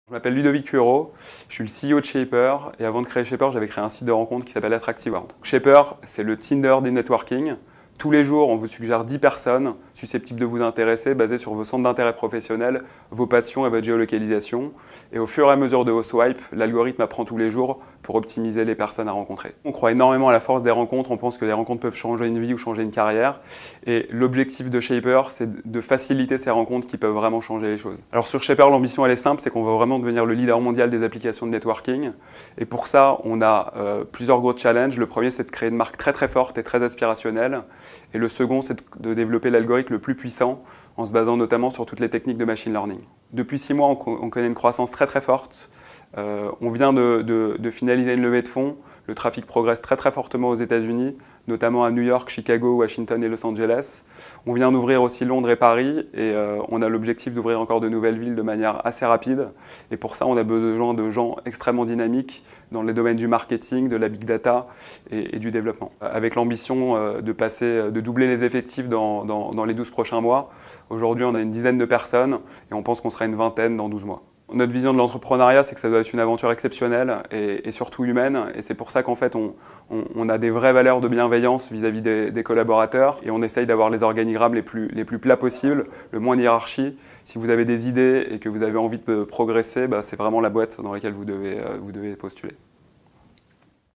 Je m'appelle Ludovic Pueyrot, je suis le CEO de Shaper et avant de créer Shaper, j'avais créé un site de rencontre qui s'appelle Attractive World. Shaper, c'est le Tinder des networking. Tous les jours, on vous suggère 10 personnes susceptibles de vous intéresser, basées sur vos centres d'intérêt professionnels, vos passions et votre géolocalisation. Et au fur et à mesure de vos swipes, l'algorithme apprend tous les jours pour optimiser les personnes à rencontrer. On croit énormément à la force des rencontres, on pense que les rencontres peuvent changer une vie ou changer une carrière. Et l'objectif de Shaper, c'est de faciliter ces rencontres qui peuvent vraiment changer les choses. Alors sur Shaper, l'ambition elle est simple, c'est qu'on veut vraiment devenir le leader mondial des applications de networking. Et pour ça, on a plusieurs gros challenges. Le premier, c'est de créer une marque très forte et très aspirationnelle. Et le second, c'est de développer l'algorithme le plus puissant en se basant notamment sur toutes les techniques de machine learning. Depuis 6 mois, on connaît une croissance très forte. On vient de finaliser une levée de fonds. Le trafic progresse très fortement aux États-Unis, notamment à New York, Chicago, Washington et Los Angeles. On vient d'ouvrir aussi Londres et Paris et on a l'objectif d'ouvrir encore de nouvelles villes de manière assez rapide. Et pour ça, on a besoin de gens extrêmement dynamiques dans les domaines du marketing, de la big data et du développement. Avec l'ambition de doubler les effectifs dans les 12 prochains mois. Aujourd'hui, on a une dizaine de personnes et on pense qu'on sera une vingtaine dans 12 mois. Notre vision de l'entrepreneuriat, c'est que ça doit être une aventure exceptionnelle et surtout humaine. Et c'est pour ça qu'en fait, on a des vraies valeurs de bienveillance vis-à-vis des collaborateurs. Et on essaye d'avoir les organigrammes les plus plats possibles, le moins de hiérarchie. Si vous avez des idées et que vous avez envie de progresser, c'est vraiment la boîte dans laquelle vous devez postuler.